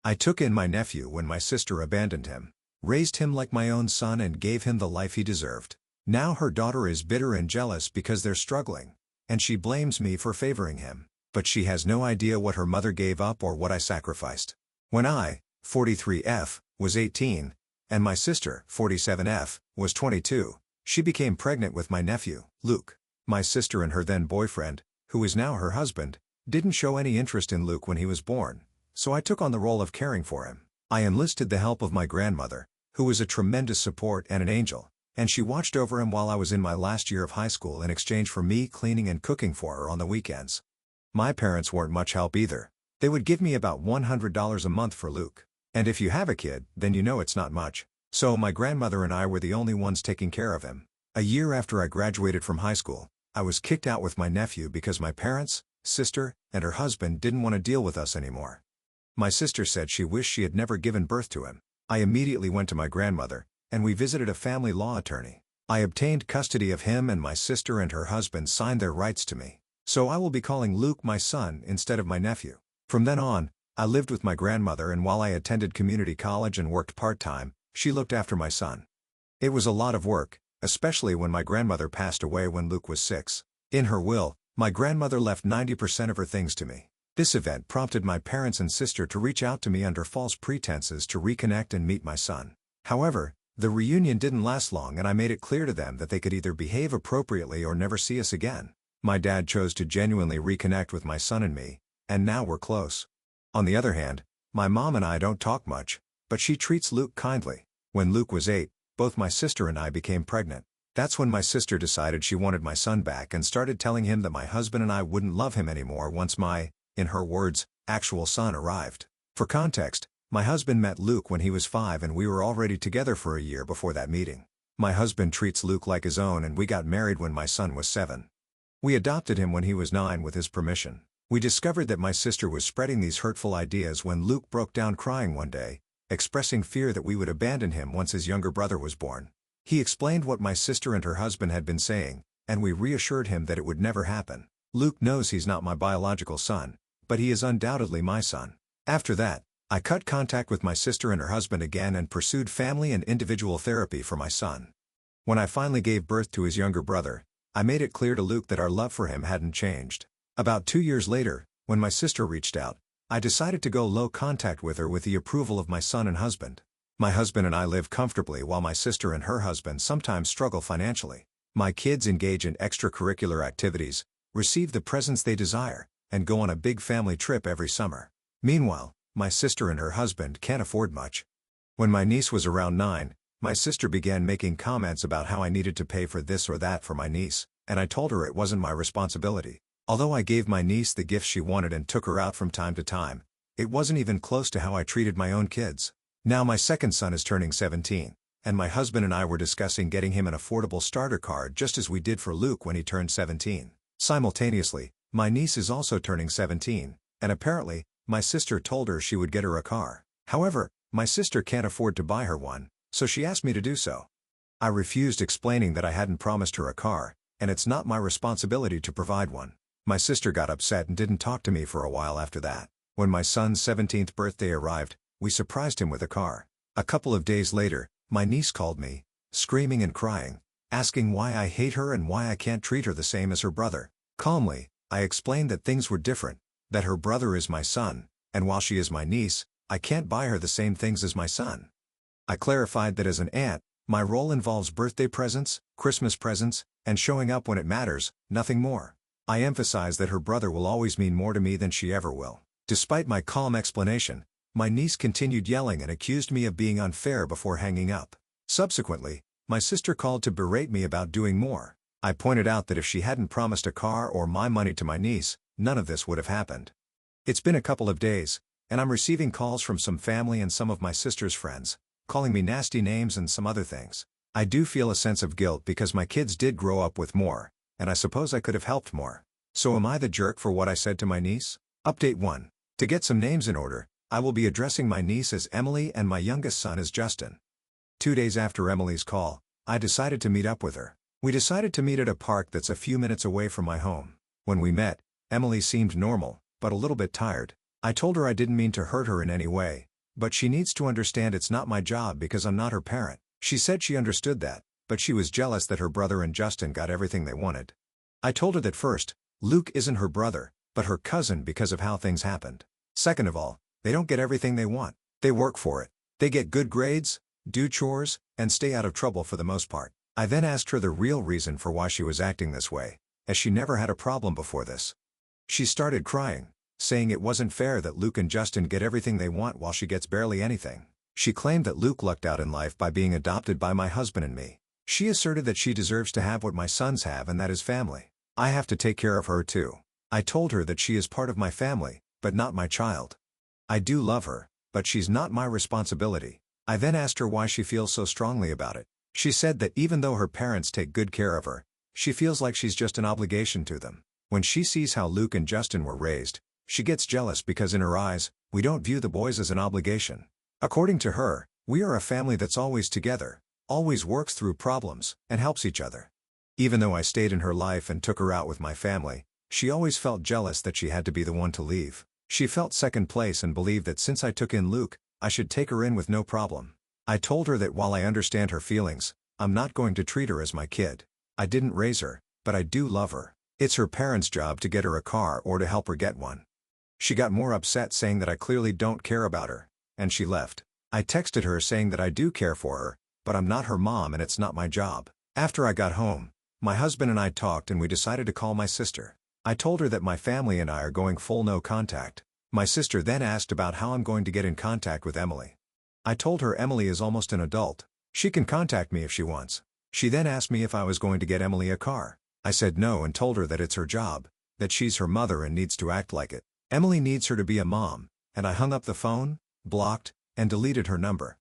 I took in my nephew when my sister abandoned him, raised him like my own son and gave him the life he deserved. Now her daughter is bitter and jealous because they're struggling, and she blames me for favoring him. But she has no idea what her mother gave up or what I sacrificed. When I, 43F, was 18, and my sister, 47F, was 22, she became pregnant with my nephew, Luke. My sister and her then boyfriend, who is now her husband, didn't show any interest in Luke when he was born, so I took on the role of caring for him. I enlisted the help of my grandmother, who was a tremendous support and an angel, and she watched over him while I was in my last year of high school in exchange for me cleaning and cooking for her on the weekends. My parents weren't much help either. They would give me about $100 a month for Luke. And if you have a kid, then you know it's not much. So my grandmother and I were the only ones taking care of him. A year after I graduated from high school, I was kicked out with my nephew because my parents, sister, and her husband didn't want to deal with us anymore. My sister said she wished she had never given birth to him. I immediately went to my grandmother, and we visited a family law attorney. I obtained custody of him and my sister and her husband signed their rights to me. So I will be calling Luke my son instead of my nephew. From then on, I lived with my grandmother, and while I attended community college and worked part-time, she looked after my son. It was a lot of work, especially when my grandmother passed away when Luke was 6. In her will, my grandmother left 90% of her things to me. This event prompted my parents and sister to reach out to me under false pretenses to reconnect and meet my son. However, the reunion didn't last long, and I made it clear to them that they could either behave appropriately or never see us again. My dad chose to genuinely reconnect with my son and me, and now we're close. On the other hand, my mom and I don't talk much, but she treats Luke kindly. When Luke was 8, both my sister and I became pregnant. That's when my sister decided she wanted my son back and started telling him that my husband and I wouldn't love him anymore once my, in her words, actual son arrived. For context, my husband met Luke when he was 5 and we were already together for a year before that meeting. My husband treats Luke like his own, and we got married when my son was 7. We adopted him when he was 9 with his permission. We discovered that my sister was spreading these hurtful ideas when Luke broke down crying one day, expressing fear that we would abandon him once his younger brother was born. He explained what my sister and her husband had been saying, and we reassured him that it would never happen. Luke knows he's not my biological son, but he is undoubtedly my son. After that, I cut contact with my sister and her husband again and pursued family and individual therapy for my son. When I finally gave birth to his younger brother, I made it clear to Luke that our love for him hadn't changed. About 2 years later, when my sister reached out, I decided to go low contact with her with the approval of my son and husband. My husband and I live comfortably while my sister and her husband sometimes struggle financially. My kids engage in extracurricular activities, receive the presents they desire, and go on a big family trip every summer. Meanwhile, my sister and her husband can't afford much. When my niece was around 9, my sister began making comments about how I needed to pay for this or that for my niece, and I told her it wasn't my responsibility. Although I gave my niece the gifts she wanted and took her out from time to time, it wasn't even close to how I treated my own kids. Now my second son is turning 17, and my husband and I were discussing getting him an affordable starter car just as we did for Luke when he turned 17. Simultaneously, my niece is also turning 17, and apparently, my sister told her she would get her a car. However, my sister can't afford to buy her one, so she asked me to do so. I refused, explaining that I hadn't promised her a car, and it's not my responsibility to provide one. My sister got upset and didn't talk to me for a while after that. When my son's 17th birthday arrived, we surprised him with a car. A couple of days later, my niece called me, screaming and crying, asking why I hate her and why I can't treat her the same as her brother. Calmly, I explained that things were different, that her brother is my son, and while she is my niece, I can't buy her the same things as my son. I clarified that as an aunt, my role involves birthday presents, Christmas presents, and showing up when it matters, nothing more. I emphasized that her brother will always mean more to me than she ever will. Despite my calm explanation, my niece continued yelling and accused me of being unfair before hanging up. Subsequently, my sister called to berate me about doing more. I pointed out that if she hadn't promised a car or my money to my niece, none of this would have happened. It's been a couple of days, and I'm receiving calls from some family and some of my sister's friends, calling me nasty names and some other things. I do feel a sense of guilt because my kids did grow up with more, and I suppose I could have helped more. So am I the jerk for what I said to my niece? Update 1. To get some names in order, I will be addressing my niece as Emily and my youngest son as Justin. 2 days after Emily's call, I decided to meet up with her. We decided to meet at a park that's a few minutes away from my home. When we met, Emily seemed normal, but a little bit tired. I told her I didn't mean to hurt her in any way, But she needs to understand it's not my job because I'm not her parent. She said she understood that, but she was jealous that her brother and Justin got everything they wanted. I told her that first, Luke isn't her brother, but her cousin because of how things happened. Second of all, they don't get everything they want. They work for it. They get good grades, do chores, and stay out of trouble for the most part. I then asked her the real reason for why she was acting this way, as she never had a problem before this. She started crying, saying it wasn't fair that Luke and Justin get everything they want while she gets barely anything. She claimed that Luke lucked out in life by being adopted by my husband and me. She asserted that she deserves to have what my sons have and that is family. I have to take care of her too. I told her that she is part of my family, but not my child. I do love her, but she's not my responsibility. I then asked her why she feels so strongly about it. She said that even though her parents take good care of her, she feels like she's just an obligation to them. When she sees how Luke and Justin were raised, she gets jealous because in her eyes, we don't view the boys as an obligation. According to her, we are a family that's always together, always works through problems, and helps each other. Even though I stayed in her life and took her out with my family, she always felt jealous that she had to be the one to leave. She felt second place and believed that since I took in Luke, I should take her in with no problem. I told her that while I understand her feelings, I'm not going to treat her as my kid. I didn't raise her, but I do love her. It's her parents' job to get her a car or to help her get one. She got more upset saying that I clearly don't care about her, and she left. I texted her saying that I do care for her, but I'm not her mom and it's not my job. After I got home, my husband and I talked and we decided to call my sister. I told her that my family and I are going full no contact. My sister then asked about how I'm going to get in contact with Emily. I told her Emily is almost an adult. She can contact me if she wants. She then asked me if I was going to get Emily a car. I said no and told her that it's her job, that she's her mother and needs to act like it. Emily needs her to be a mom, and I hung up the phone, blocked, and deleted her number.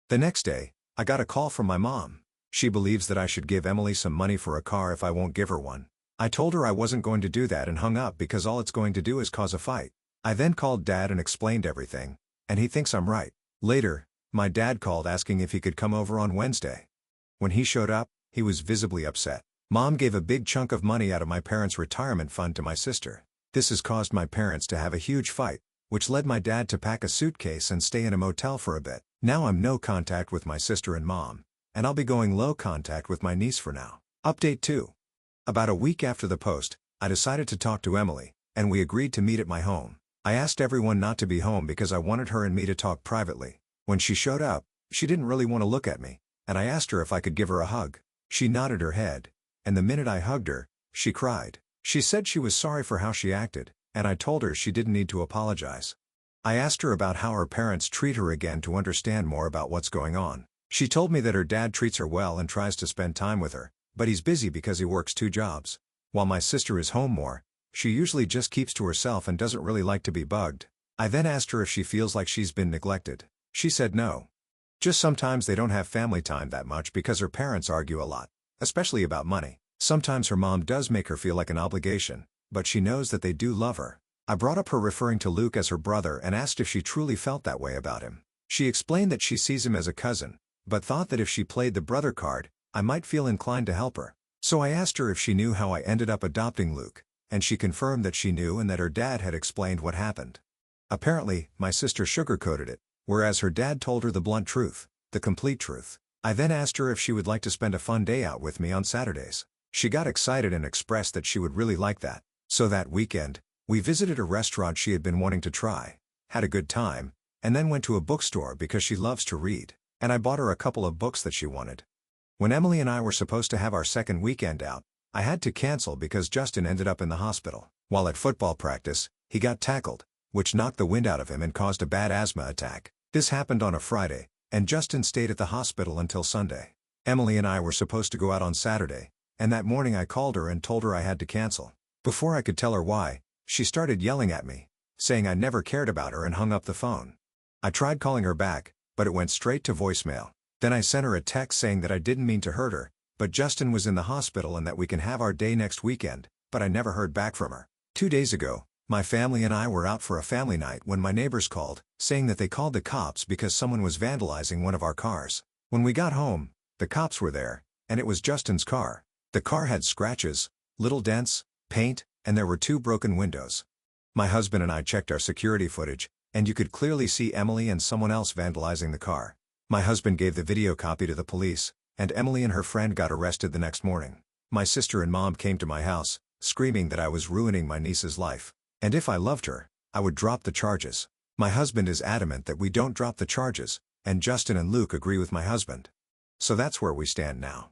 The next day, I got a call from my mom. She believes that I should give Emily some money for a car if I won't give her one. I told her I wasn't going to do that and hung up because all it's going to do is cause a fight. I then called Dad and explained everything, and he thinks I'm right. Later, my dad called asking if he could come over on Wednesday. When he showed up, he was visibly upset. Mom gave a big chunk of money out of my parents' retirement fund to my sister. This has caused my parents to have a huge fight, which led my dad to pack a suitcase and stay in a motel for a bit. Now I'm no contact with my sister and mom, and I'll be going low contact with my niece for now. Update 2. About a week after the post, I decided to talk to Emily, and we agreed to meet at my home. I asked everyone not to be home because I wanted her and me to talk privately. When she showed up, she didn't really want to look at me, and I asked her if I could give her a hug. She nodded her head, and the minute I hugged her, she cried. She said she was sorry for how she acted, and I told her she didn't need to apologize. I asked her about how her parents treat her again to understand more about what's going on. She told me that her dad treats her well and tries to spend time with her, but he's busy because he works 2 jobs. While my sister is home more, she usually just keeps to herself and doesn't really like to be bugged. I then asked her if she feels like she's been neglected. She said no. Just sometimes they don't have family time that much because her parents argue a lot, especially about money. Sometimes her mom does make her feel like an obligation, but she knows that they do love her. I brought up her referring to Luke as her brother and asked if she truly felt that way about him. She explained that she sees him as a cousin, but thought that if she played the brother card, I might feel inclined to help her. So I asked her if she knew how I ended up adopting Luke, and she confirmed that she knew and that her dad had explained what happened. Apparently, my sister sugarcoated it, whereas her dad told her the blunt truth, the complete truth. I then asked her if she would like to spend a fun day out with me on Saturdays. She got excited and expressed that she would really like that. So that weekend, we visited a restaurant she had been wanting to try, had a good time, and then went to a bookstore because she loves to read, and I bought her a couple of books that she wanted. When Emily and I were supposed to have our second weekend out, I had to cancel because Justin ended up in the hospital. While at football practice, he got tackled, which knocked the wind out of him and caused a bad asthma attack. This happened on a Friday, and Justin stayed at the hospital until Sunday. Emily and I were supposed to go out on Saturday, and that morning I called her and told her I had to cancel. Before I could tell her why, she started yelling at me, saying I never cared about her and hung up the phone. I tried calling her back, but it went straight to voicemail. Then I sent her a text saying that I didn't mean to hurt her, but Justin was in the hospital and that we can have our day next weekend, but I never heard back from her. 2 days ago, my family and I were out for a family night when my neighbors called, saying that they called the cops because someone was vandalizing one of our cars. When we got home, the cops were there, and it was Justin's car. The car had scratches, little dents, paint, and there were 2 broken windows. My husband and I checked our security footage, And you could clearly see Emily and someone else vandalizing the car. My husband gave the video copy to the police, and Emily and her friend got arrested the next morning. My sister and mom came to my house, screaming that I was ruining my niece's life. And if I loved her, I would drop the charges. My husband is adamant that we don't drop the charges, and Justin and Luke agree with my husband. So that's where we stand now.